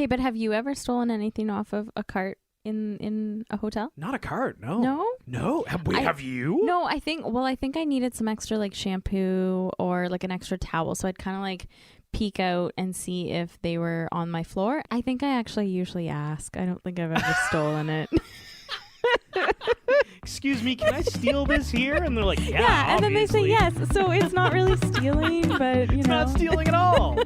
Okay, but have you ever stolen anything off of a cart in a hotel? Not a cart, no. No? Have you? No, I think I needed some extra like shampoo or like an extra towel. So I'd kind of like peek out and see if they were on my floor. I think I actually usually ask. I don't think I've ever stolen it. Excuse me, can I steal this here? And they're like, yeah, and then they say yes. So it's not really stealing, but you it's know. not stealing at all.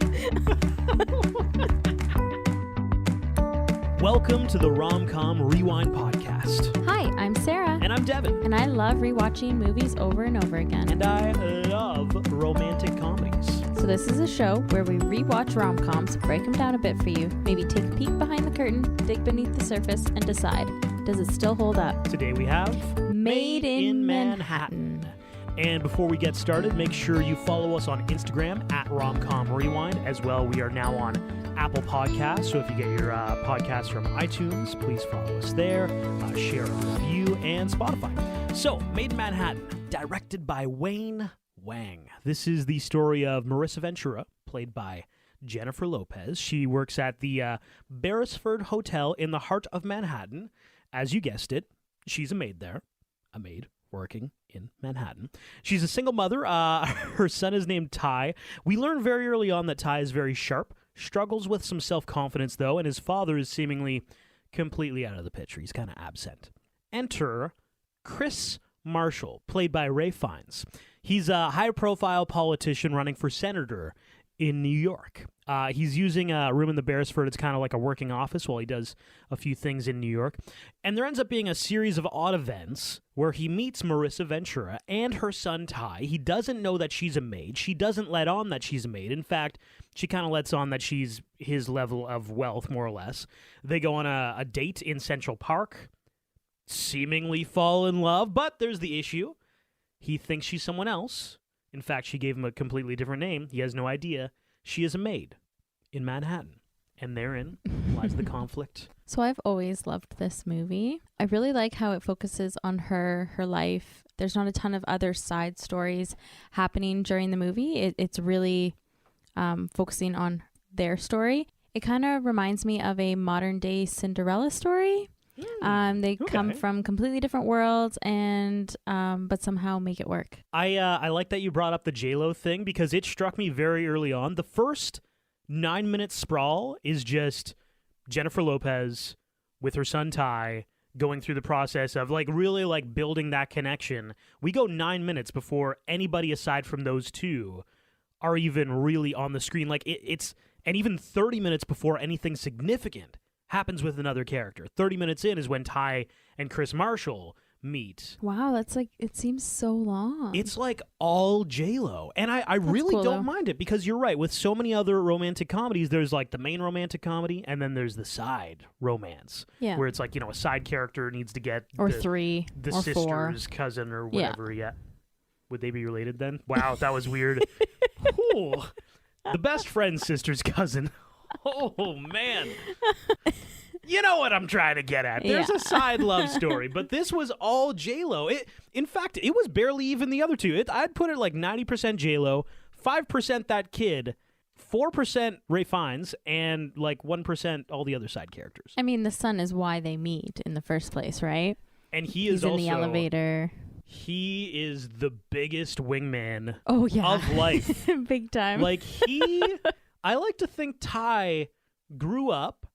Welcome to the Rom-Com Rewind Podcast. Hi, I'm Sarah. And I'm Devin. And I love rewatching movies over and over again. And I love romantic comedies. So this is a show where we rewatch rom-coms, break them down a bit for you, maybe take a peek behind the curtain, dig beneath the surface, and decide, does it still hold up? Today we have Maid in Manhattan. And before we get started, make sure you follow us on Instagram at Romcom Rewind. As well, we are now on Apple Podcasts, so if you get your podcasts from iTunes, please follow us there, share a review, and Spotify. So, Maid in Manhattan, directed by Wayne Wang. This is the story of Marissa Ventura, played by Jennifer Lopez. She works at the Beresford Hotel in the heart of Manhattan. As you guessed it, she's a maid there, a maid working in Manhattan. She's a single mother. Her son is named Ty. We learn very early on that Ty is very sharp, struggles with some self-confidence, though, and his father is seemingly completely out of the picture. He's kind of absent. Enter Chris Marshall, played by Ray Fiennes. He's a high-profile politician running for senator in New York. He's using a room in the Beresford. It's kind of like a working office while he does a few things in New York. And there ends up being a series of odd events where he meets Marissa Ventura and her son Ty. He doesn't know that she's a maid. She doesn't let on that she's a maid. In fact, she kind of lets on that she's his level of wealth, more or less. They go on a date in Central Park, seemingly fall in love, but there's the issue. He thinks she's someone else. In fact, she gave him a completely different name. He has no idea. She is a maid in Manhattan, and therein lies the conflict. So I've always loved this movie. I really like how it focuses on her life. There's not a ton of other side stories happening during the movie. It's really focusing on their story. It kind of reminds me of a modern day Cinderella story. They come from completely different worlds and but somehow make it work. I like that you brought up the J-Lo thing because it struck me very early on. The first 9-minute sprawl is just Jennifer Lopez with her son Ty going through the process of really building that connection. We go 9 minutes before anybody aside from those two are even really on the screen. And even 30 minutes before anything significant happens with another character. 30 minutes in is when Ty and Chris Marshall meet. Wow, that's it seems so long. It's like all J-Lo. And I really cool, don't though. mind it because you're right. With so many other romantic comedies, there's like the main romantic comedy and then there's the side romance. Yeah. Where it's like, a side character needs to get or the three the or sister's four. cousin or whatever. Yeah. Would they be related then? Wow, that was weird. Ooh, the best friend's sister's cousin. Oh, man. You know what I'm trying to get at. There's a side love story, but this was all J-Lo. In fact, it was barely even the other two. I'd put it like 90% J-Lo, 5% that kid, 4% Ray Fiennes, and like 1% all the other side characters. I mean, the son is why they meet in the first place, right? And He's also in the elevator. He is the biggest wingman of life. Big time. I like to think Ty grew up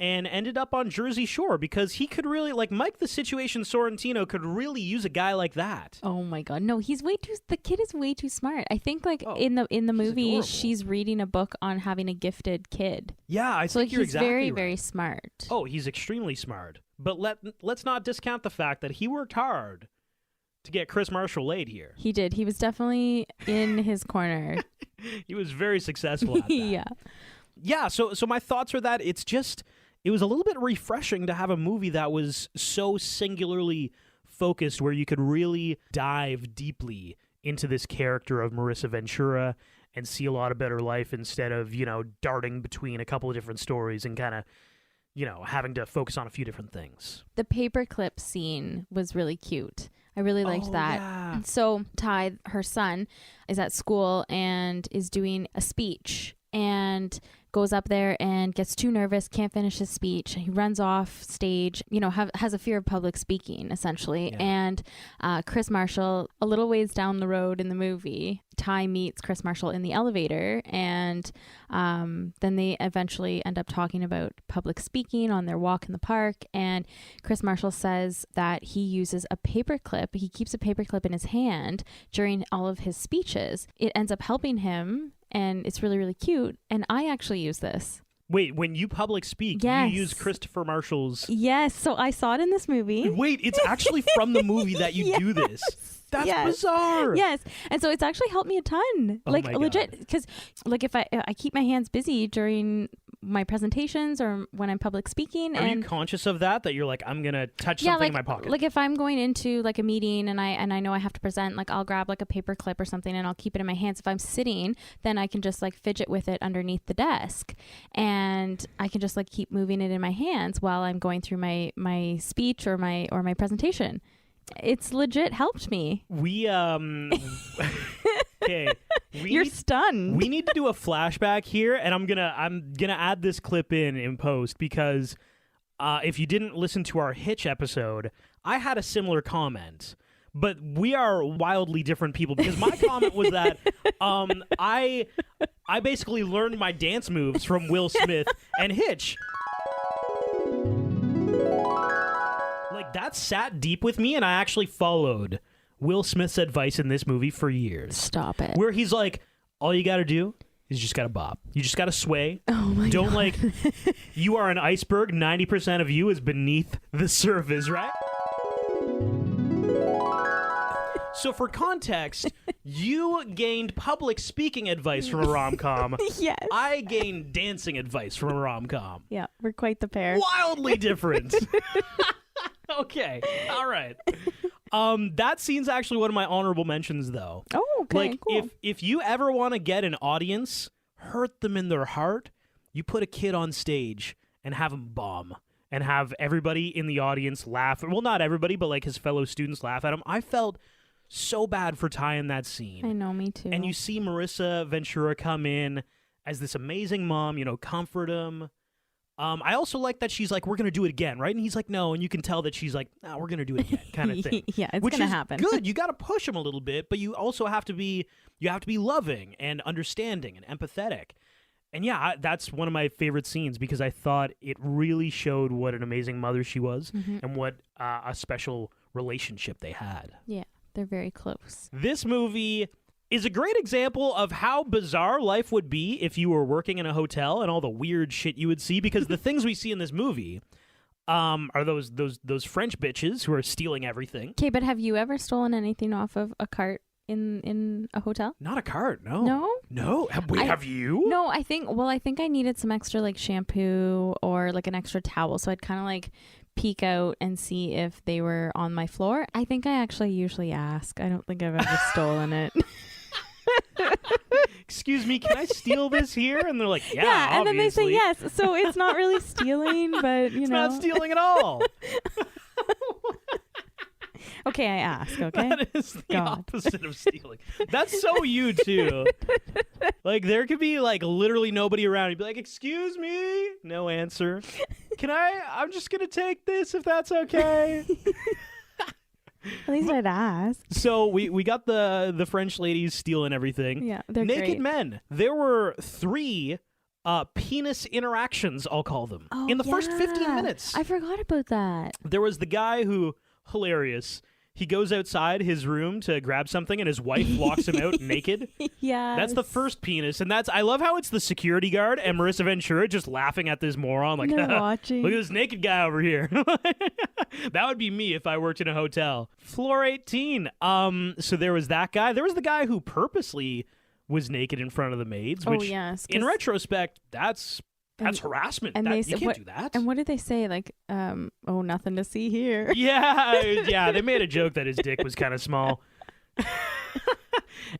and ended up on Jersey Shore because he could really, Mike the Situation Sorrentino could really use a guy like that. Oh my God. No, the kid is way too smart. I think in the movie, adorable. She's reading a book on having a gifted kid. Yeah, I think you're exactly right. He's very, right. very smart. Oh, he's extremely smart. But let's not discount the fact that he worked hard to get Chris Marshall laid here. He did. He was definitely in his corner. He was very successful at that. Yeah. Yeah, so my thoughts are that it was a little bit refreshing to have a movie that was so singularly focused where you could really dive deeply into this character of Marissa Ventura and see a lot of better life instead of, darting between a couple of different stories and kind of, having to focus on a few different things. The paperclip scene was really cute. I really liked that. Yeah. So Ty, her son, is at school and is doing a speech. And goes up there and gets too nervous, can't finish his speech. He runs off stage, has a fear of public speaking, essentially. Yeah. And Chris Marshall, a little ways down the road in the movie, Ty meets Chris Marshall in the elevator, and then they eventually end up talking about public speaking on their walk in the park. And Chris Marshall says that he uses a paperclip. He keeps a paperclip in his hand during all of his speeches. It ends up helping him, and it's really, really cute. And I actually use this. Wait, when you public speak, Yes. you use Christopher Marshall's... Yes, so I saw it in this movie. Wait, it's actually from the movie that you do this. That's bizarre. Yes. And so it's actually helped me a ton. Oh like my God. legit, because like if I keep my hands busy during my presentations or when I'm public speaking. Are you conscious of that you're like, I'm going to touch something in my pocket? Like if I'm going into like a meeting and I know I have to present, like I'll grab like a paper clip or something and I'll keep it in my hands. If I'm sitting, then I can just like fidget with it underneath the desk, and I can just like keep moving it in my hands while I'm going through my speech or my presentation. It's legit helped me. We okay. You're stunned. We need to do a flashback here, and I'm gonna add this clip in post, because if you didn't listen to our Hitch episode, I had a similar comment. But we are wildly different people, because my comment was that I basically learned my dance moves from Will Smith and Hitch. Like, that sat deep with me, and I actually followed Will Smith's advice in this movie for years. Stop it. Where he's like, all you got to do is just got to bop. You just got to sway. Oh my Don't God. like, you are an iceberg. 90% of you is beneath the surface, right? So for context, you gained public speaking advice from a rom-com. Yes. I gained dancing advice from a rom-com. Yeah, we're quite the pair. Wildly different. Okay. All right. That scene's actually one of my honorable mentions, though. Oh, okay, Like, cool. if you ever want to get an audience, hurt them in their heart, you put a kid on stage and have him bomb and have everybody in the audience laugh. Well, not everybody, but like his fellow students laugh at him. I felt so bad for Ty in that scene. I know, me too. And you see Marissa Ventura come in as this amazing mom, comfort him. I also like that she's like, we're going to do it again, right? And he's like, no. And you can tell that she's like, no, we're going to do it again, kind of thing. Yeah, it's Which going to is happen. good. You got to push him a little bit, but you also have to be loving and understanding and empathetic. And yeah, that's one of my favorite scenes, because I thought it really showed what an amazing mother she was and what a special relationship they had. Yeah, they're very close. This movie is a great example of how bizarre life would be if you were working in a hotel and all the weird shit you would see, because the things we see in this movie are those French bitches who are stealing everything. Okay, but have you ever stolen anything off of a cart in a hotel? Not a cart, no. No? Have you? No, I think I needed some extra like shampoo or like an extra towel, so I'd kind of like peek out and see if they were on my floor. I think I actually usually ask. I don't think I've ever stolen it. Excuse me, can I steal this here? And they're like, yeah, Yeah, and then they say obviously. yes. So it's not really stealing, but It's not stealing at all. Okay, I ask, okay? That is the God. opposite of stealing. That's so you, too. Like, there could be, like, literally nobody around. You'd be like, excuse me? No answer. I'm just going to take this if that's okay. At least I'd ask. So we got the French ladies stealing everything. Yeah, they're Naked great. men. There were 3 penis interactions, I'll call them, Oh, in the first 15 yeah. minutes. I forgot about that. There was the guy who, hilarious, he goes outside his room to grab something and his wife walks him out naked. Yeah. That's the first penis, and I love how it's the security guard and Marissa Ventura just laughing at this moron, like, They're watching. look at this naked guy over here. That would be me if I worked in a hotel. Floor 18. So there was that guy. There was the guy who purposely was naked in front of the maids, which, yes. in retrospect, that's harassment. And You can't do that. And what did they say? Like, oh, nothing to see here. Yeah, they made a joke that his dick was kind of small.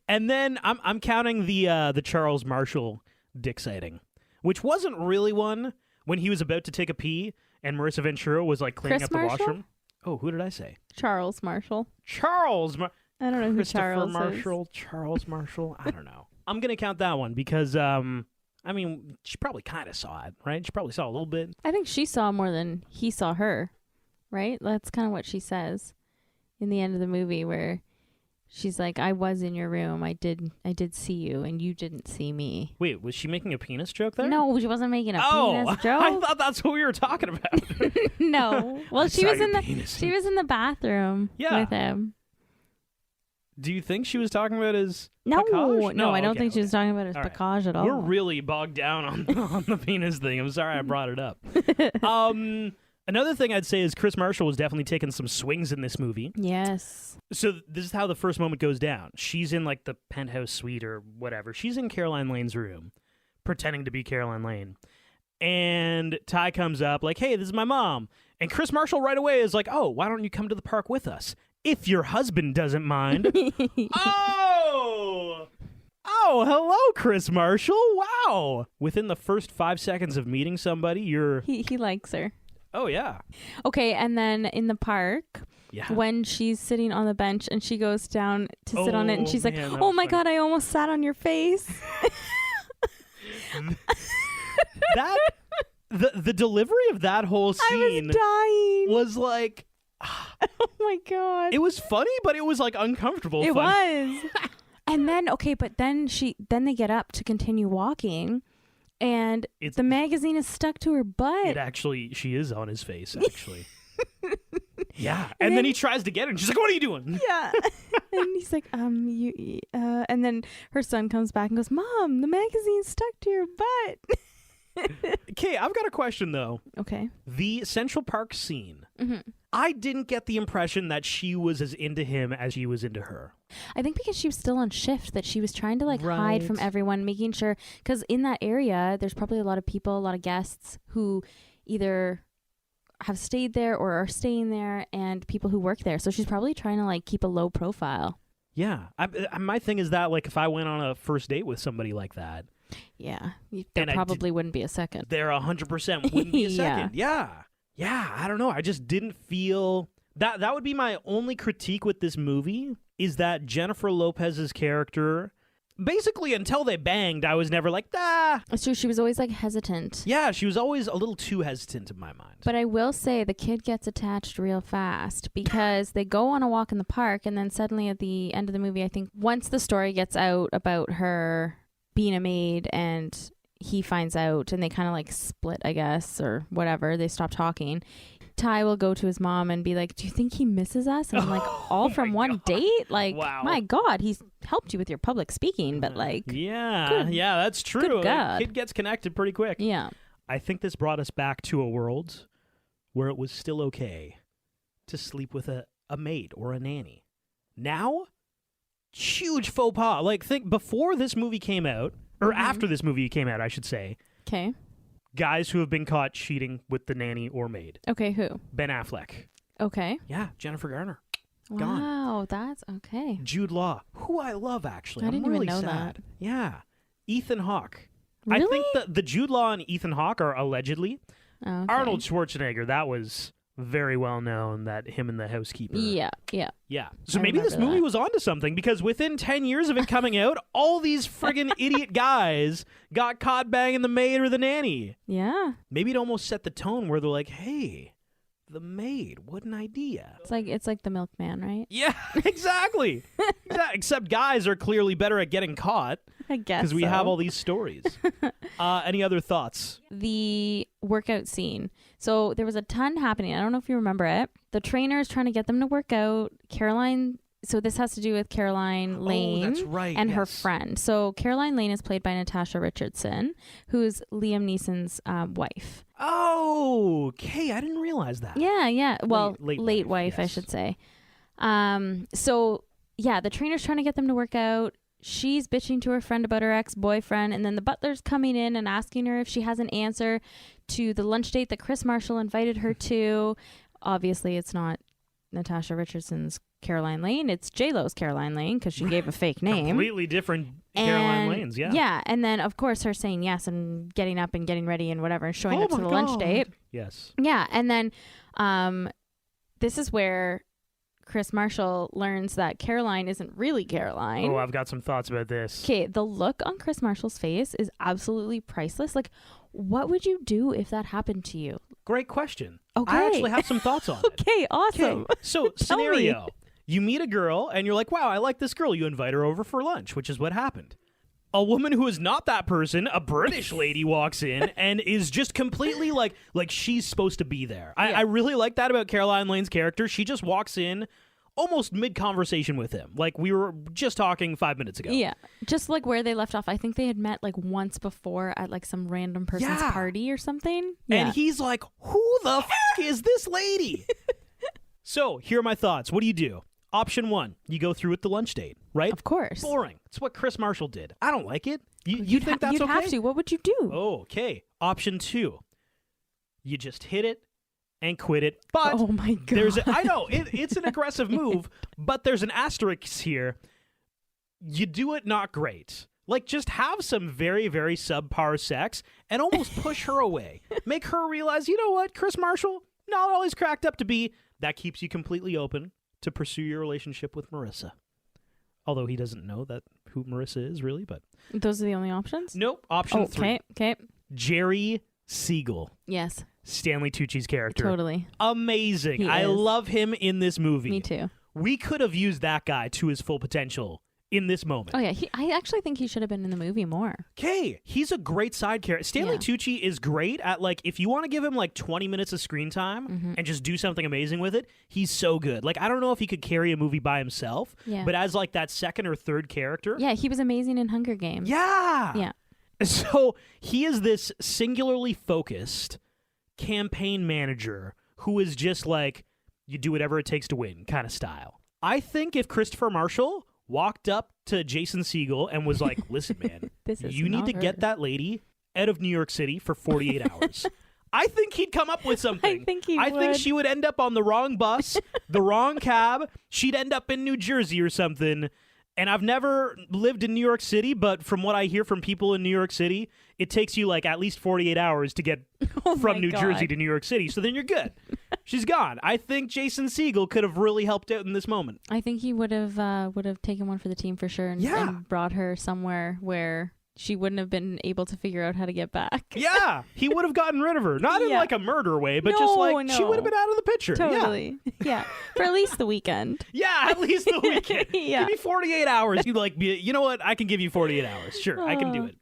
And then I'm counting the Charles Marshall dick sighting, which wasn't really one, when he was about to take a pee and Marissa Ventura was like cleaning Chris up the Marshall? washroom. Oh, who did I say? Charles Marshall. I don't know who Christopher Charles Marshall, is. Charles Marshall. I don't know. I'm gonna count that one because I I mean, she probably kind of saw it, right? She probably saw a little bit. I think she saw more than he saw her, right? That's kind of what she says in the end of the movie, where she's like, I was in your room. I did see you, and you didn't see me. Wait, was she making a penis joke there? No, she wasn't making a penis joke. I thought that's what we were talking about. No. Well, she was in the bathroom with him. Do you think she was talking about his No, package? No, I don't think she was talking about his package at all. We're really bogged down on the penis thing. I'm sorry I brought it up. Another thing I'd say is Chris Marshall was definitely taking some swings in this movie. Yes. So this is how the first moment goes down. She's in like the penthouse suite or whatever. She's in Caroline Lane's room, pretending to be Caroline Lane. And Ty comes up like, hey, this is my mom. And Chris Marshall right away is like, oh, why don't you come to the park with us? If your husband doesn't mind. Oh, hello, Chris Marshall. Wow. Within the first 5 seconds of meeting somebody, He likes her. Oh, yeah. Okay, and then in the park, when she's sitting on the bench and she goes down to sit on it and she's like, oh my God, I almost sat on your face. The delivery of that whole scene was like... Oh my God. It was funny, but it was like uncomfortable. It was. And then, but then they get up to continue walking, and the magazine is stuck to her butt. She is on his face, actually. Yeah. And then he tries to get it, and she's like, what are you doing? Yeah. And he's like, and then her son comes back and goes, Mom, the magazine's stuck to your butt. Okay, I've got a question, though. Okay. The Central Park scene. Mm-hmm. I didn't get the impression that she was as into him as he was into her. I think because she was still on shift, that she was trying to hide from everyone, making sure, because in that area, there's probably a lot of people, a lot of guests who either have stayed there or are staying there, and people who work there. So she's probably trying to keep a low profile. Yeah. My thing is that if I went on a first date with somebody like that. Yeah. There probably wouldn't be a second. There 100% wouldn't be a second. Yeah. Yeah, I don't know. I just didn't feel... That would be my only critique with this movie, is that Jennifer Lopez's character... Basically, until they banged, I was never like, It's true. She was always hesitant. Yeah, she was always a little too hesitant in my mind. But I will say the kid gets attached real fast, because they go on a walk in the park, and then suddenly at the end of the movie, I think once the story gets out about her being a maid and he finds out and they kind of split, I guess, or whatever, they stop talking, Ty will go to his mom and be like, do you think he misses us? And I'm like, all from one date? Wow. My God, he's helped you with your public speaking, but yeah, that's true. Good God. Kid gets connected pretty quick. Yeah. I think this brought us back to a world where it was still okay to sleep with a maid or a nanny. Now, huge faux pas. Think before this movie came out, or after this movie came out, I should say. Okay. Guys who have been caught cheating with the nanny or maid. Okay, who? Ben Affleck. Okay. Yeah, Jennifer Garner. Wow, Gone. that's okay. Jude Law, who I love, actually. I didn't really even know sad. that. Yeah. Ethan Hawke. Really? I think the Jude Law and Ethan Hawke are allegedly. Okay. Arnold Schwarzenegger, that was very well known, that him and the housekeeper. Yeah. So maybe this movie was onto something, because within 10 years of it coming out, all these friggin' idiot guys got caught banging the maid or the nanny. Yeah. Maybe it almost set the tone where they're like, hey, the maid, what an idea. It's like the milkman, right? Yeah, exactly. Except guys are clearly better at getting caught. I guess because we have all these stories. Any other thoughts? The workout scene. So there was a ton happening. I don't know if you remember it. The trainer is trying to get them to work out. Caroline. So this has to do with Caroline Lane. Oh, that's right. And her friend. So Caroline Lane is played by Natasha Richardson, who's Liam Neeson's wife. Oh, okay. I didn't realize that. Yeah. Well, late wife, yes. I should say. So yeah, the trainer's trying to get them to work out. She's bitching to her friend about her ex-boyfriend, and then the butler's coming in and asking her if she has an answer to the lunch date that Chris Marshall invited her to. Obviously, it's not Natasha Richardson's Caroline Lane. It's J-Lo's Caroline Lane, because she gave a fake name. Completely different Caroline Lanes, yeah. Yeah, and then, of course, her saying yes and getting up and getting ready and whatever and showing up to the lunch date. Yes. Yeah, and then this is where Chris Marshall learns that Caroline isn't really Caroline. Oh, I've got some thoughts about this. Okay, the look on Chris Marshall's face is absolutely priceless. Like, what would you do if that happened to you? Great question. Okay. I actually have some thoughts on it. Okay, awesome. Okay, so scenario. You meet a girl and you're like, wow, I like this girl. You invite her over for lunch, which is what happened. A woman who is not that person, a British lady, walks in and is just completely like she's supposed to be there. I really like that about Caroline Lane's character. She just walks in almost mid-conversation with him. Like we were just talking 5 minutes ago. Yeah, just like where they left off. I think they had met like once before at like some random person's party or something. And he's like, who the f*** is this lady? So here are my thoughts. What do you do? Option 1, you go through with the lunch date, right? Of course. Boring. It's what Chris Marshall did. I don't like it. You think that's you'd okay? have to. What would you do? Oh, okay. Option 2, you just hit it and quit it. But oh my God. I know, it's an aggressive move, but there's an asterisk here. You do it not great. Like, just have some very, very subpar sex and almost push her away. Make her realize, you know what, Chris Marshall, not all he's cracked up to be. That keeps you completely open to pursue your relationship with Marissa. Although he doesn't know who Marissa is, really, but... Those are the only options? Nope. Option 3. Okay. Jerry Siegel. Yes. Stanley Tucci's character. Totally. Amazing. I love him in this movie. Me too. We could have used that guy to his full potential in this moment. Oh, yeah. I actually think he should have been in the movie more. Okay. He's a great side character. Stanley Tucci is great at, like, if you want to give him, like, 20 minutes of screen time and just do something amazing with it, he's so good. Like, I don't know if he could carry a movie by himself, but as, like, that second or third character. Yeah, he was amazing in Hunger Games. Yeah. Yeah. So he is this singularly focused campaign manager who is just like, you do whatever it takes to win kind of style. I think if Christopher Marshall walked up to Jason Segel and was like, listen, man, you need to get that lady out of New York City for 48 hours. I think he'd come up with something. I think think she would end up on the wrong bus, the wrong cab. She'd end up in New Jersey or something. And I've never lived in New York City, but from what I hear from people in New York City, it takes you like at least 48 hours to get from New Jersey to New York City. So then you're good. She's gone. I think Jason Segel could have really helped out in this moment. I think he would have taken one for the team for sure and brought her somewhere where she wouldn't have been able to figure out how to get back. Yeah, he would have gotten rid of her. Not in like a murder way, but just like she would have been out of the picture. Totally. Yeah. For at least the weekend. Yeah, at least the weekend. Give me 48 hours. You'd be like, you know what? I can give you 48 hours. Sure, I can do it.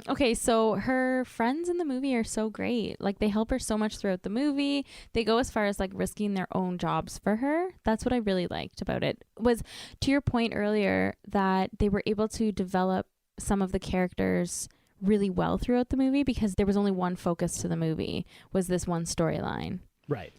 Okay, so her friends in the movie are so great. Like, they help her so much throughout the movie. They go as far as like risking their own jobs for her. That's what I really liked about it. Was to your point earlier that they were able to develop some of the characters really well throughout the movie because there was only one focus to the movie, was this one storyline. Right.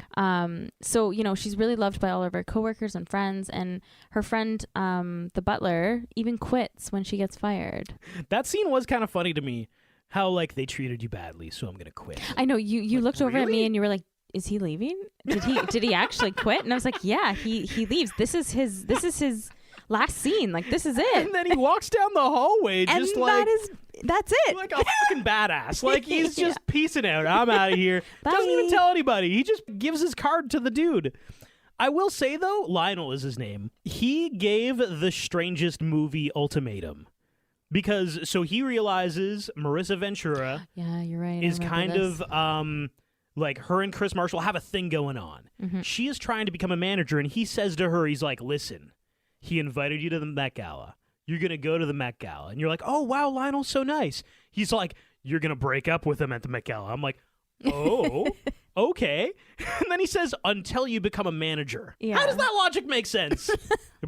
So, you know, she's really loved by all of her coworkers and friends, and her friend, the butler, even quits when she gets fired. That scene was kind of funny to me, how like they treated you badly, so I'm going to quit. I know you looked over at me and you were like, is he leaving? Did he actually quit? And I was like, yeah, he leaves. This is his last scene. Like, this is it. And then he walks down the hallway and just like that's it. Like a fucking badass. Like, he's just peacing out. I'm out of here. Bye. Doesn't even tell anybody. He just gives his card to the dude. I will say, though, Lionel is his name. He gave the strangest movie ultimatum. Because, so he realizes Marissa Ventura you're right. is kind of, like, her and Chris Marshall have a thing going on. Mm-hmm. She is trying to become a manager, and he says to her, he's like, listen, he invited you to the Met Gala. You're going to go to the Met Gala. And you're like, oh, wow, Lionel's so nice. He's like, you're going to break up with him at the Met Gala. I'm like, oh, okay. And then he says, until you become a manager. Yeah. How does that logic make sense?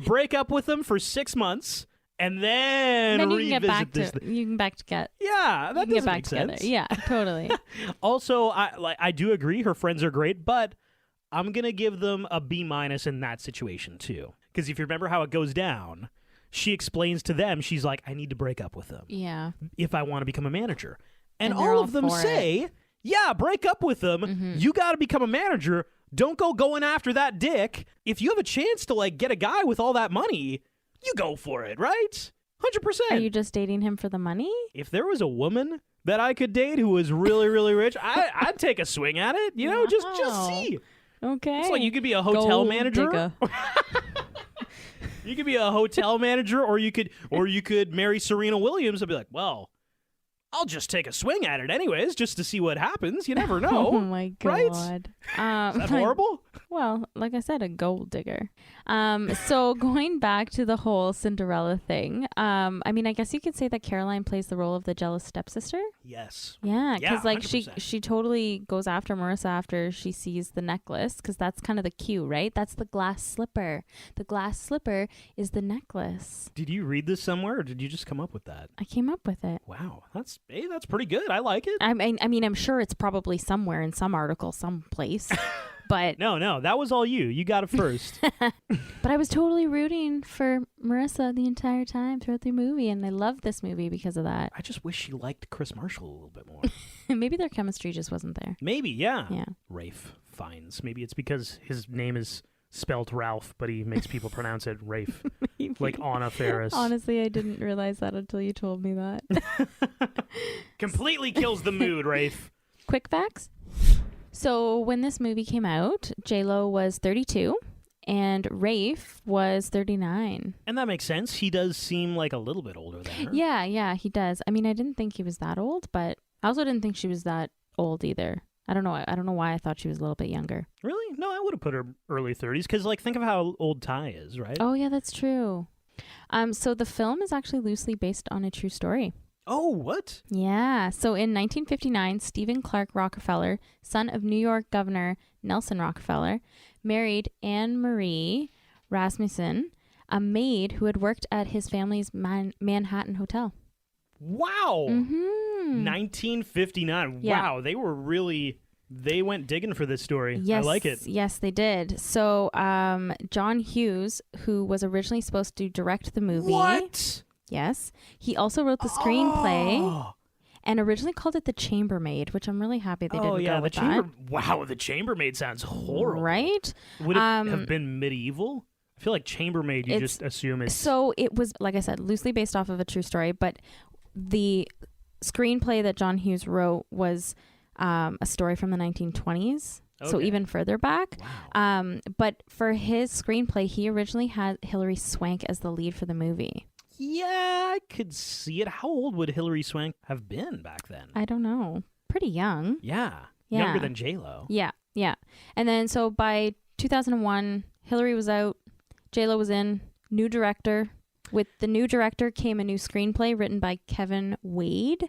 Break up with him for 6 months and then revisit this. You can back together. Yeah, that doesn't make sense. Yeah, totally. Also, I do agree her friends are great, but I'm going to give them a B- in that situation too. Because if you remember how it goes down, she explains to them, she's like, I need to break up with them. Yeah. If I want to become a manager. And all all of them say, yeah, break up with them. Mm-hmm. You got to become a manager. Don't go going after that dick. If you have a chance to like get a guy with all that money, you go for it, right? 100%. Are you just dating him for the money? If there was a woman that I could date who was really, really rich, I'd take a swing at it. You know, just see. Okay. It's like you could be a hotel Gold manager. digger. You could be a hotel manager, or you could marry Serena Williams and be like, well, I'll just take a swing at it anyways, just to see what happens. You never know. Oh my God. Right? Is that horrible? Well, like I said, a gold digger. So going back to the whole Cinderella thing, I mean, I guess you could say that Caroline plays the role of the jealous stepsister. Yes. Yeah, because like 100%. she totally goes after Marissa after she sees the necklace, because that's kind of the cue, right? That's the glass slipper. The glass slipper is the necklace. Did you read this somewhere, or did you just come up with that? I came up with it. Wow, that's pretty good. I like it. I mean, I'm sure it's probably somewhere in some article, someplace. But No, that was all you. You got it first. but I was totally rooting for Marissa the entire time throughout the movie, and I loved this movie because of that. I just wish she liked Chris Marshall a little bit more. Maybe their chemistry just wasn't there. Maybe, yeah. Yeah. Rafe Fiennes. Maybe it's because his name is spelled Ralph, but he makes people pronounce it Rafe. Like Anna Faris. Honestly, I didn't realize that until you told me that. Completely kills the mood, Rafe. Quick facts. So when this movie came out, J-Lo was 32 and Rafe was 39. And that makes sense. He does seem like a little bit older than her. Yeah, he does. I mean, I didn't think he was that old, but I also didn't think she was that old either. I don't know why I thought she was a little bit younger. Really? No, I would have put her early 30s because, like, think of how old Ty is, right? Oh, yeah, that's true. So the film is actually loosely based on a true story. Oh, what? Yeah. So in 1959, Stephen Clark Rockefeller, son of New York Governor Nelson Rockefeller, married Anne Marie Rasmussen, a maid who had worked at his family's Manhattan hotel. Wow. Mm-hmm. 1959. Yeah. Wow. They went digging for this story. Yes, I like it. Yes, they did. So John Hughes, who was originally supposed to direct the movie. What? Yes. He also wrote the screenplay Oh. and originally called it The Chambermaid, which I'm really happy they didn't go with that. Wow, the chambermaid sounds horrible. Right? Would it have been medieval? I feel like chambermaid you just assume is... So it was, like I said, loosely based off of a true story, but the screenplay that John Hughes wrote was a story from the 1920s. So Okay. even further back. Wow. But for his screenplay, he originally had Hilary Swank as the lead for the movie. Yeah, I could see it. How old would Hilary Swank have been back then? I don't know. Pretty young. Yeah. Yeah. Younger than J-Lo. Yeah. And then so by 2001, Hilary was out. J-Lo was in. New director. With the new director came a new screenplay written by Kevin Wade,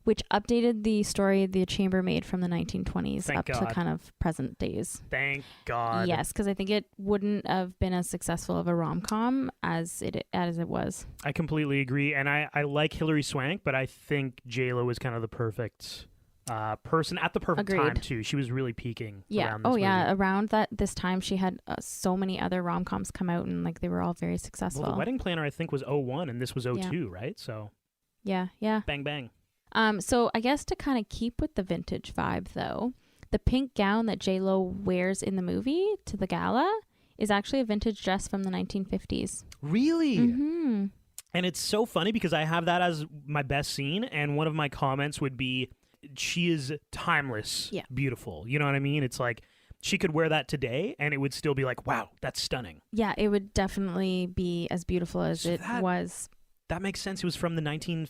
which updated the story The Chambermaid from the 1920s Thank up God. to kind of present days. Thank God. Yes, because I think it wouldn't have been as successful of a rom-com as it was. I completely agree. And I like Hilary Swank, but I think J-Lo was kind of the perfect person at the perfect Agreed. time, too. She was really peaking Yeah. around this movie. Around this time, she had so many other rom-coms come out, and like they were all very successful. Well, The Wedding Planner, I think, was 01, and this was 02, right? So, Yeah. bang, bang. So I guess to kind of keep with the vintage vibe, though, the pink gown that J-Lo wears in the movie to the gala is actually a vintage dress from the 1950s. Really? Mm-hmm. And it's so funny because I have that as my best scene, and one of my comments would be, she is timeless, beautiful. You know what I mean? It's like, she could wear that today, and it would still be like, wow, that's stunning. Yeah, it would definitely be as beautiful as it was. That makes sense. It was from the 1950s?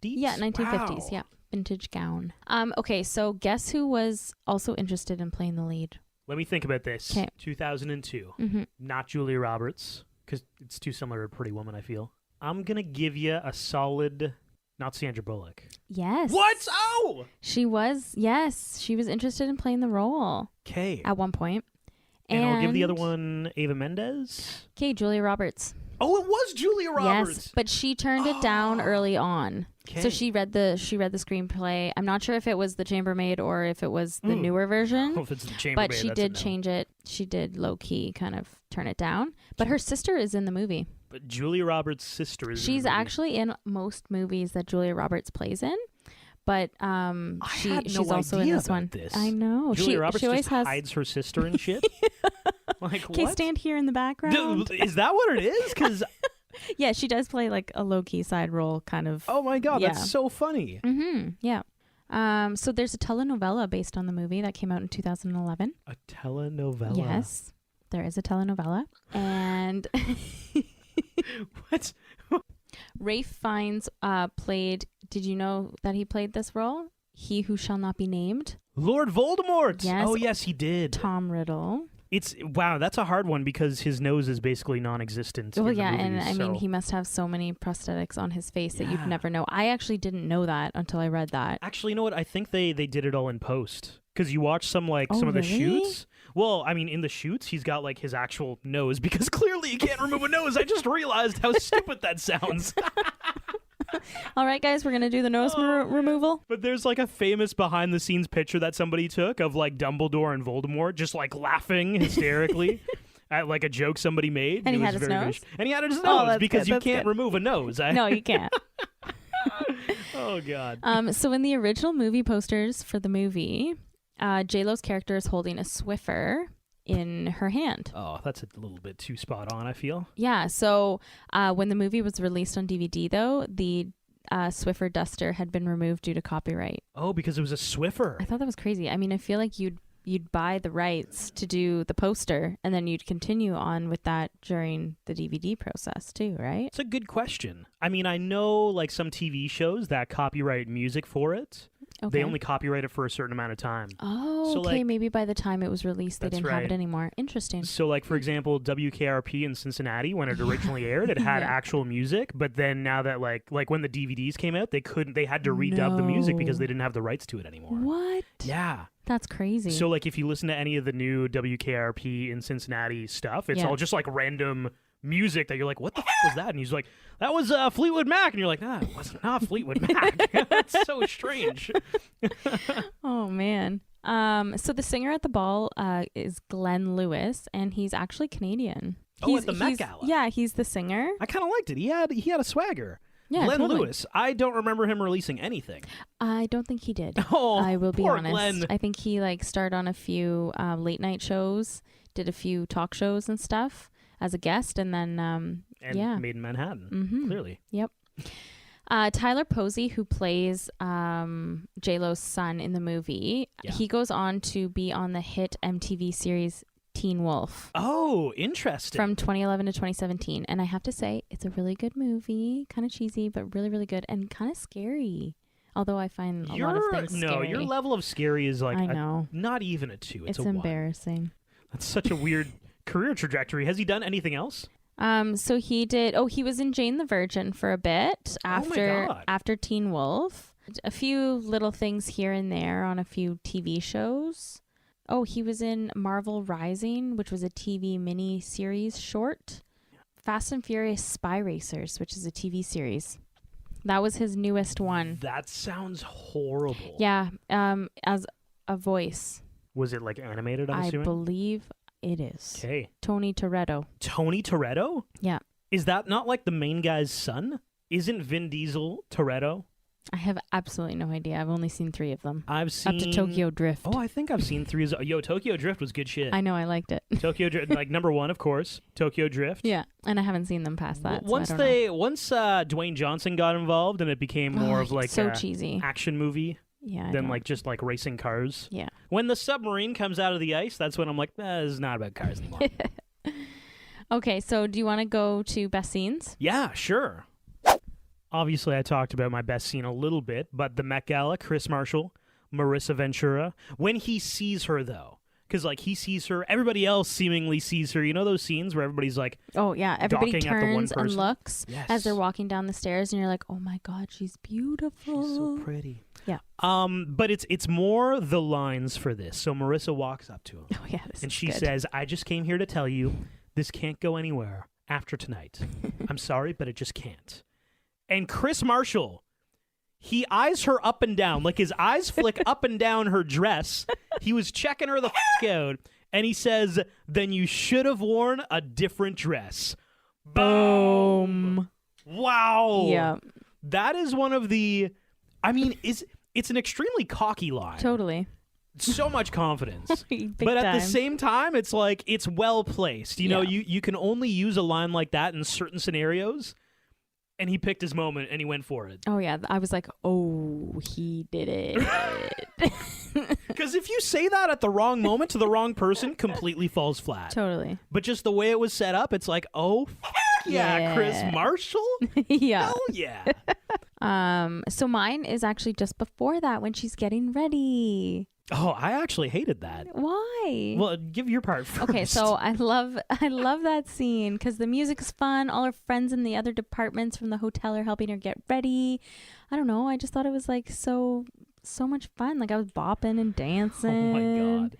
Yeah, 1950s, Wow. yeah. Vintage gown. Okay, so guess who was also interested in playing the lead? Let me think about this. 'Kay. 2002. Mm-hmm. Not Julia Roberts, because it's too similar to Pretty Woman, I feel. I'm going to give you a solid, not Sandra Bullock. Yes. What? Oh! She was interested in playing the role Okay. at one point. And I'll give the other one Ava Mendes. Okay, Julia Roberts. Oh, it was Julia Roberts. Yes, but she turned it down early on. Okay. So she read the screenplay. I'm not sure if it was The Chambermaid or if it was the newer version. Oh, if it's the Chambermaid, But she that's a did no. change it. She did low key kind of turn it down. But her sister is in the movie. But Julia Roberts' sister is in She's the movie. actually in most movies that Julia Roberts plays in. But she's also in idea this about one. this. I know. Julia Roberts she always just has. hides her sister and shit. Like, Okay, what? stand here in the background. Dude, is that what it is? Because, Yeah, she does play like a low key side role, kind of. oh my God, Yeah. that's so funny. Mm-hmm. Yeah. So there's a telenovela based on the movie that came out in 2011. A telenovela? Yes, there is a telenovela. And what? Ralph Fiennes played, did you know that he played this role? He Who Shall Not Be Named. Lord Voldemort! Yes. Oh, yes, he did. Tom Riddle. Wow, that's a hard one because his nose is basically non-existent. Well, in the yeah, movies, and I mean, so- he must have so many prosthetics on his face that you'd Yeah. never know. I actually didn't know that until I read that. Actually, you know what? I think they did it all in post. Because you watch some Oh, of the really? shoots. Well, I mean, in the shoots, he's got like his actual nose because clearly you can't remove a nose. I just realized how stupid that sounds. All right, guys, we're going to do the nose removal. But there's like a famous behind the scenes picture that somebody took of like Dumbledore and Voldemort just like laughing hysterically at like a joke somebody made. And he It had was his very, nose? and he had his Oh, nose that's because good, you that's can't good. remove a nose. No, you can't. Oh, God. So in the original movie posters for the movie, J-Lo's character is holding a Swiffer in her hand. Oh, that's a little bit too spot on, I feel. Yeah, so when the movie was released on DVD, though, the Swiffer duster had been removed due to copyright. Oh, because it was a Swiffer. I thought that was crazy. I mean, I feel like you'd buy the rights to do the poster, and then you'd continue on with that during the DVD process too, right? It's a good question. I mean, I know like some TV shows that copyright music for it. Okay. They only copyright it for a certain amount of time. Oh, So, okay. like- Maybe by the time it was released, they That's didn't have right. it anymore. Interesting. So, like, for example, WKRP in Cincinnati, when it originally aired, it had Yeah. actual music. But then now that, like when the DVDs came out, they had to redub the music because they didn't have the rights to it anymore. What? Yeah. That's crazy. So, like, if you listen to any of the new WKRP in Cincinnati stuff, it's Yeah. all just, like, random music that you're like, what the f*** was that? And he's like, that was Fleetwood Mac. And you're like, nah, it was not Fleetwood Mac. That's so strange. Oh man. So the singer at the ball is Glenn Lewis, and he's actually Canadian. Oh, at the Met Gala. Yeah, he's the singer. I kind of liked it. He had a swagger. Yeah, Glenn totally. Lewis. I don't remember him releasing anything. I don't think he did. Oh, I will be poor honest. Glenn. I think he starred on a few late night shows, did a few talk shows and stuff as a guest, and then And yeah. Made in Manhattan, Mhm. clearly. Yep. Tyler Posey, who plays J-Lo's son in the movie, Yeah. he goes on to be on the hit MTV series Teen Wolf Oh, interesting. from 2011 to 2017. And I have to say, it's a really good movie. Kind of cheesy, but really, really good. And kind of scary. Although I find a lot of things scary. your level of scary is like I know. not even a 2. It's a 1. embarrassing. That's such a weird career trajectory. Has he done anything else? So he did. Oh, he was in Jane the Virgin for a bit God. after Teen Wolf. A few little things here and there on a few TV shows. Oh, he was in Marvel Rising, which was a TV mini series short. Fast and Furious Spy Racers, which is a TV series. That was his newest one. That sounds horrible. Yeah, as a voice. Was it like animated, I'm I assuming? believe it is. Okay. Tony Toretto. Tony Toretto? Yeah. Is that not like the main guy's son? Isn't Vin Diesel Toretto? I have absolutely no idea. I've only seen 3 of them. I've seen... Up to Tokyo Drift. Oh, I think I've seen 3. Yo, Tokyo Drift was good shit. I know, I liked it. Tokyo Drift, like number 1, of course. Tokyo Drift. Yeah, and I haven't seen them past that. Once so I don't know. once Dwayne Johnson got involved and it became more of like so a cheesy. action movie Yeah. I than don't- like just like racing cars. Yeah. When the submarine comes out of the ice, that's when I'm like, this is not about cars anymore. Okay, so do you want to go to best scenes? Yeah, sure. Obviously, I talked about my best scene a little bit, but the Met Gala, Chris Marshall, Marissa Ventura, when he sees her though, because like he sees her, everybody else seemingly sees her. You know those scenes where everybody's like, Oh yeah, everybody Gawking at the one turns and person. looks yes, as they're walking down the stairs, and you're like, "Oh my God, she's beautiful." she's so pretty. Yeah. But it's more the lines for this. So Marissa walks up to him. Oh yeah, this And is she good. says, I just came here to tell you this can't go anywhere after tonight. I'm sorry, but it just can't. And Chris Marshall, he eyes her up and down. Like his eyes flick up and down her dress. He was checking her the f*** out. And he says, then you should have worn a different dress. Boom. Wow. Yeah, That is one of the... I mean, it's an extremely cocky line. totally. So much confidence. Big But at the time. same time, it's like it's well placed. You know, Yeah. you can only use a line like that in certain scenarios. And he picked his moment and he went for it. Oh, yeah. I was like, oh, he did it. Because if you say that at the wrong moment to the wrong person, completely falls flat. Totally. But just the way it was set up, it's like, oh, yeah, Chris Marshall? Yeah. Hell yeah. So mine is actually just before that when she's getting ready. Oh, I actually hated that. Why? Well, give your part first. Okay, so I love that scene because the music's fun. All her friends in the other departments from the hotel are helping her get ready. I don't know. I just thought it was like so much fun. Like I was bopping and dancing. Oh my God.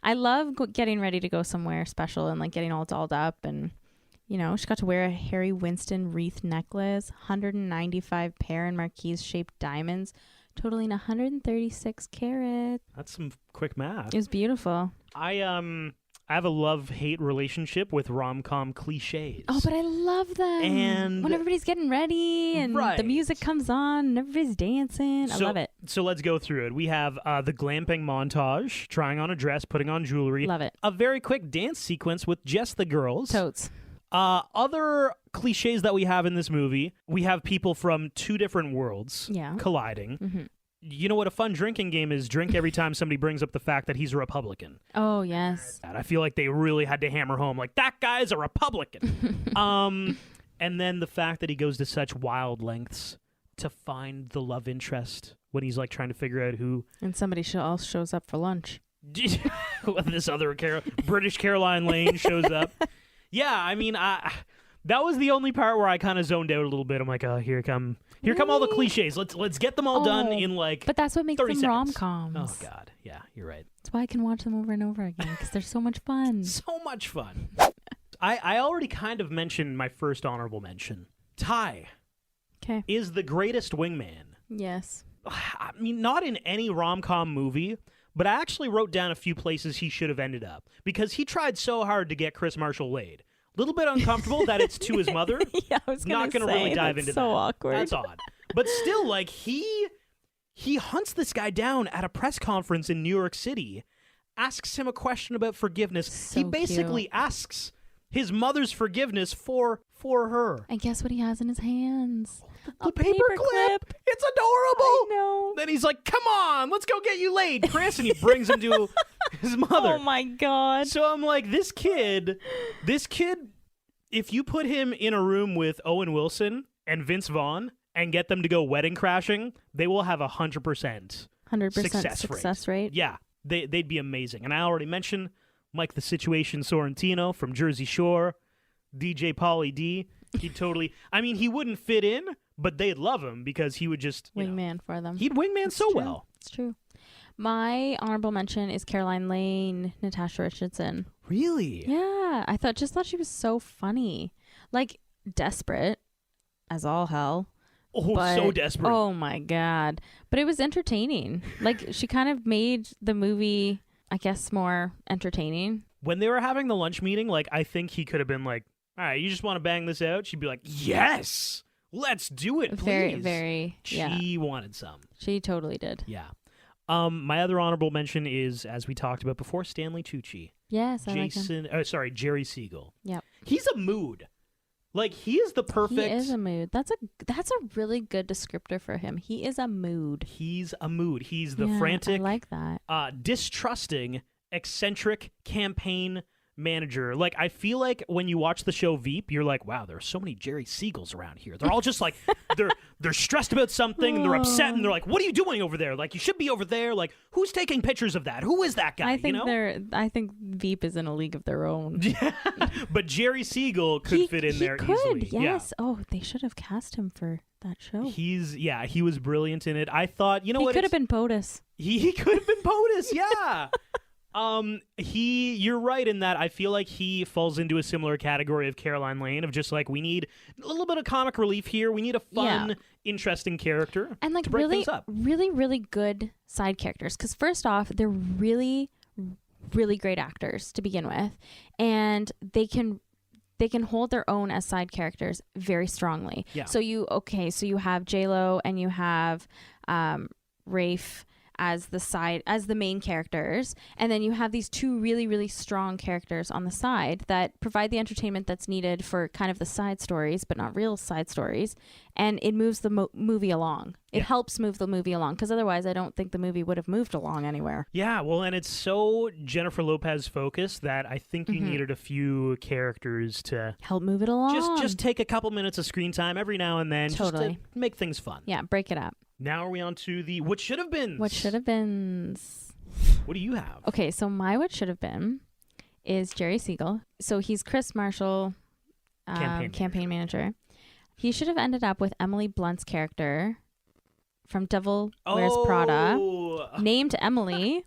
I love getting ready to go somewhere special and like getting all dolled up, and you know, she got to wear a Harry Winston wreath necklace, 195 pear and marquise shaped diamonds, totaling 136 carats. That's some quick math. It was beautiful. I have a love-hate relationship with rom-com cliches. Oh, but I love them. And when everybody's getting ready and the music comes on and everybody's dancing. I love it. So let's go through it. We have the glamping montage, trying on a dress, putting on jewelry. Love it. A very quick dance sequence with just the girls. Totes. Other cliches that we have in this movie, we have people from two different worlds colliding. Mm-hmm. You know what a fun drinking game is? Drink every time somebody brings up the fact that he's a Republican. Oh, yes. I feel like they really had to hammer home, like, that guy's a Republican. And then the fact that he goes to such wild lengths to find the love interest when he's, like, trying to figure out who... And somebody else shows up for lunch. This other British Caroline Lane shows up. Yeah, I mean, that was the only part where I kind of zoned out a little bit. I'm like, oh, here come all the cliches. Let's get them all done in like. But that's what makes them rom-coms. Oh God, yeah, you're right. That's why I can watch them over and over again because they're so much fun. So much fun. I already kind of mentioned my first honorable mention. Ty is the greatest wingman. Yes. I mean, not in any rom-com movie, but I actually wrote down a few places he should have ended up because he tried so hard to get Chris Marshall laid. A little bit uncomfortable that it's to his mother. Yeah, I was not going to really dive into so that. Awkward. That's odd. But still, like, he hunts this guy down at a press conference in New York City, asks him a question about forgiveness. So he basically asks his mother's forgiveness for her. And guess what he has in his hands? The paper clip. It's adorable. I know. Then he's like, come on, let's go get you laid, Chris. And he brings him to his mother. Oh, my God. So I'm like, this kid, if you put him in a room with Owen Wilson and Vince Vaughn and get them to go wedding crashing, they will have 100% success rate. Yeah, they'd be amazing. And I already mentioned Mike the Situation Sorrentino from Jersey Shore, DJ Pauly D. He wouldn't fit in, but they'd love him because he would just... Wingman for them. He'd wingman so well. It's true. My honorable mention is Caroline Lane, Natasha Richardson. Really? Yeah. I just thought she was so funny. Like, desperate as all hell. Oh, so desperate. Oh, my God. But it was entertaining. Like, she kind of made the movie, I guess, more entertaining. When they were having the lunch meeting, like, I think he could have been like, all right, you just want to bang this out? She'd be like, yes, let's do it, please. Very, very, She wanted some. She totally did. Yeah. My other honorable mention is, as we talked about before, Stanley Tucci. Yes, I like him. Jerry Siegel. Yep. He's a mood. Like, he is the perfect... He is a mood. That's a really good descriptor for him. He is a mood. He's a mood. He's the frantic... I like that. Distrusting, eccentric campaign manager. Like, I feel like when you watch the show Veep, you're like, wow, there are so many Jerry Siegels around here. They're all just like, they're stressed about something, and they're upset, and they're like, what are you doing over there? Like, you should be over there. Like, who's taking pictures of that? Who is that guy? I think Veep is in a league of their own. Yeah. But Jerry Siegel could fit in there easily. Yes. Yeah. Oh, they should have cast him for that show. He was brilliant in it. I thought, he could have been POTUS. He could have been POTUS, yeah. You're right in that I feel like he falls into a similar category of Caroline Lane of just like, we need a little bit of comic relief here. We need a fun, interesting character and like to break things up. Really, really good side characters. Because first off, they're really, really great actors to begin with, and they can hold their own as side characters very strongly. Yeah. So you have J-Lo and you have Rafe as the main characters, and then you have these two really, really strong characters on the side that provide the entertainment that's needed for kind of the side stories, but not real side stories, and it moves the movie along. It helps move the movie along, because otherwise I don't think the movie would have moved along anywhere. Yeah, well, and it's so Jennifer Lopez focused that I think you needed a few characters to help move it along. Just take a couple minutes of screen time every now and then, just to make things fun. Yeah, break it up. Now are we on to the What Should Have Been? What Should Have Beens. What do you have? Okay, so my What Should Have Been is Jerry Siegel. So he's Chris Marshall, campaign manager. He should have ended up with Emily Blunt's character from Devil Wears Prada, named Emily.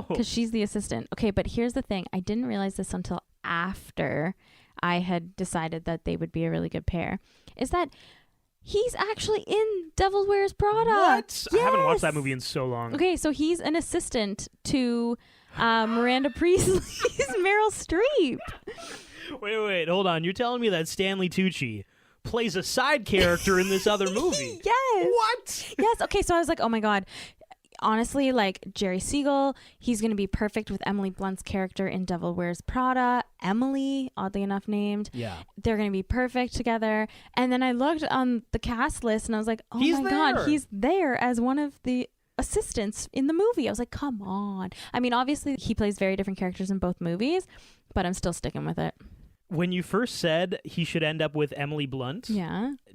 Because she's the assistant. Okay, but here's the thing. I didn't realize this until after I had decided that they would be a really good pair. Is that he's actually in Devil Wears Prada. What? Yes! I haven't watched that movie in so long. Okay, so he's an assistant to Miranda Priestley's Meryl Streep. Wait, hold on. You're telling me that Stanley Tucci plays a side character in this other movie? Yes. What? Yes. Okay, so I was like, oh my God. Honestly, like Jerry Siegel, he's going to be perfect with Emily Blunt's character in Devil Wears Prada. Emily, oddly enough named. Yeah. They're going to be perfect together. And then I looked on the cast list and I was like, oh He's my there. God, he's there as one of the assistants in the movie. I was like, come on. I mean, obviously he plays very different characters in both movies, but I'm still sticking with it. When you first said he should end up with Emily Blunt,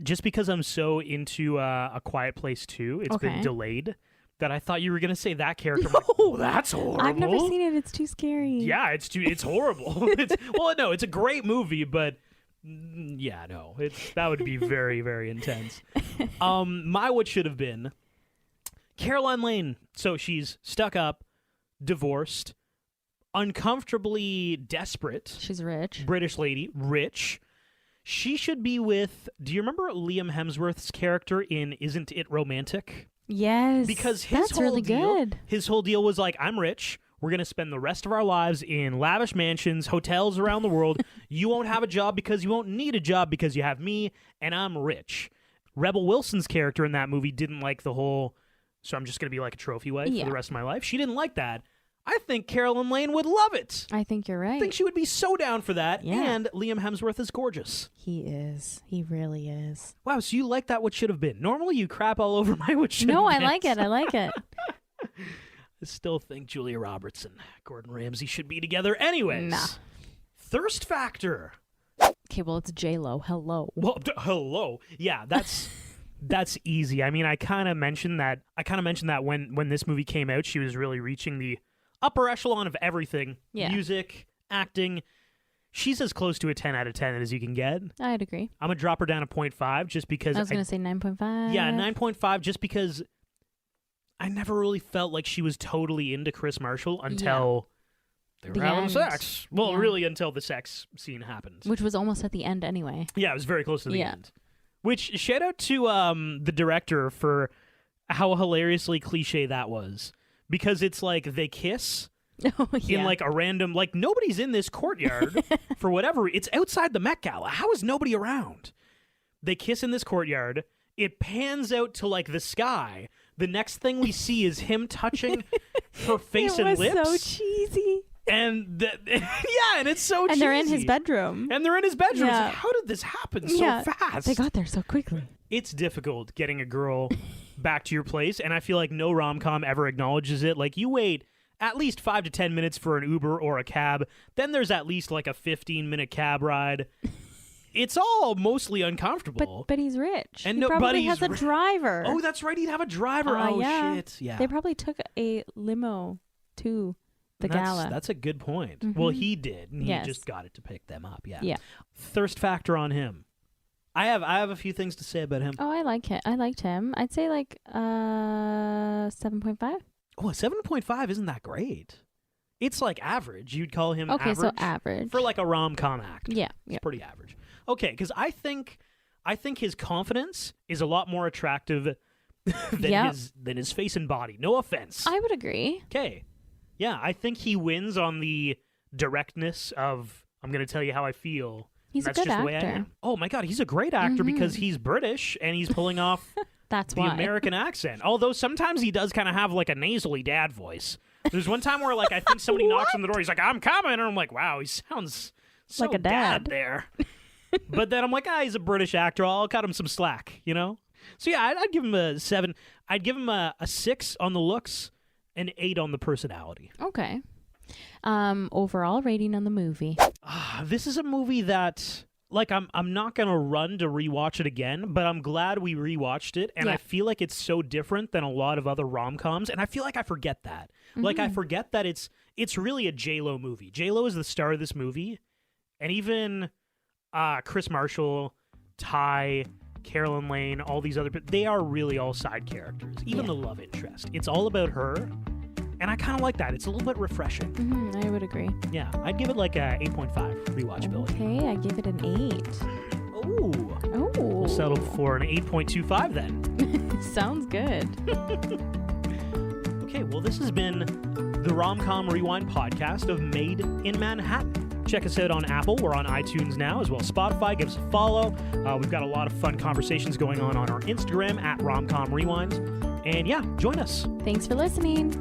just because I'm so into A Quiet Place 2, it's been delayed, that I thought you were going to say that character. No. Like, oh, that's horrible. I've never seen it. It's too scary. Yeah, it's horrible. It's a great movie, but that would be very, very intense. My What Should Have Been, Caroline Lane. So she's stuck up, divorced, uncomfortably desperate. She's rich. British lady, rich. She should be with, do you remember Liam Hemsworth's character in Isn't It Romantic? Yes. Because that's really good. His whole deal was like, I'm rich. We're going to spend the rest of our lives in lavish mansions, hotels around the world. You won't have a job because you won't need a job because you have me, and I'm rich. Rebel Wilson's character in that movie didn't like the whole, so I'm just going to be like a trophy wife for the rest of my life. She didn't like that. I think Caroline Lane would love it. I think you're right. I think she would be so down for that. Yeah. And Liam Hemsworth is gorgeous. He is. He really is. Wow, so you like that What Should Have Been. Normally you crap all over my What Should Have Been. No, I like it. I like it. I still think Julia Roberts and Gordon Ramsay should be together anyways. Nah. Thirst Factor. Okay, well, it's J-Lo. Hello. Well, hello. Yeah, that's easy. I mean, I kind of mentioned that when this movie came out, she was really reaching the upper echelon of everything. Yeah. Music, acting. She's as close to a 10 out of 10 as you can get. I'd agree. I'm going to drop her down to 0.5 just because... I was going to say 9.5. Yeah, 9.5 just because I never really felt like she was totally into Chris Marshall until they were having sex. Well, really until the sex scene happened. Which was almost at the end anyway. Yeah, it was very close to the end. Which, shout out to the director for how hilariously cliche that was. Because it's like they kiss in like a random, like nobody's in this courtyard for whatever. It's outside the Met Gala. How is nobody around? They kiss in this courtyard. It pans out to like the sky. The next thing we see is him touching her face and lips. It was so cheesy. And and it's so cheesy. And they're in his bedroom. Yeah. It's like, how did this happen so fast? They got there so quickly. It's difficult getting a girl back to your place, and I feel like no rom-com ever acknowledges it. Like, you wait at least 5 to 10 minutes for an Uber or a cab, then there's at least like a 15-minute cab ride. It's all mostly uncomfortable. But he's rich. And he probably has a driver. Oh, that's right. He'd have a driver. Shit. Yeah. They probably took a limo to the gala. That's a good point. Mm-hmm. Well, he did, and he just got it to pick them up. Yeah. Thirst factor on him. I have a few things to say about him. Oh, I like him. I liked him. I'd say like 7.5. Oh, 7.5 isn't that great. It's like average. You'd call him average. Okay, so average. For like a rom-com act. Yeah. It's pretty average. Okay, because I think his confidence is a lot more attractive than his face and body. No offense. I would agree. Okay. Yeah, I think he wins on the directness of, I'm going to tell you how I feel. He's That's a good just actor. The way I am. Oh my God, he's a great actor because he's British and he's pulling off That's the why. American accent. Although sometimes he does kind of have like a nasally dad voice. There's one time where like I think somebody knocks on the door. He's like, "I'm coming," and I'm like, "Wow, he sounds so Like a dad. there." But then I'm like, he's a British actor. I'll cut him some slack, you know? So yeah, I'd give him a 7. I'd give him a 6 on the looks, an 8 on the personality. Okay. Overall rating on the movie. This is a movie that, like, I'm not gonna run to rewatch it again, but I'm glad we rewatched it, and Yeah. I feel like it's so different than a lot of other rom-coms, and I feel like I forget that. Like, I forget that it's really a J-Lo movie. J-Lo is the star of this movie, and even Chris Marshall, Ty, Carolyn Lane, all these other, they are really all side characters. Even the love interest, it's all about her, and I kind of like that. It's a little bit refreshing. I would agree. Yeah, I'd give it like a 8.5 rewatchability. Okay, I give it an 8. Oh, Oh, we'll settle for an 8.25 then. sounds good. Okay, well, this has been the Rom-Com Rewind podcast of Maid in Manhattan. Check us out on Apple. We're on iTunes now, as well as Spotify. Give us a follow. We've got a lot of fun conversations going on our Instagram at Romcom Rewind. And yeah, join us. Thanks for listening.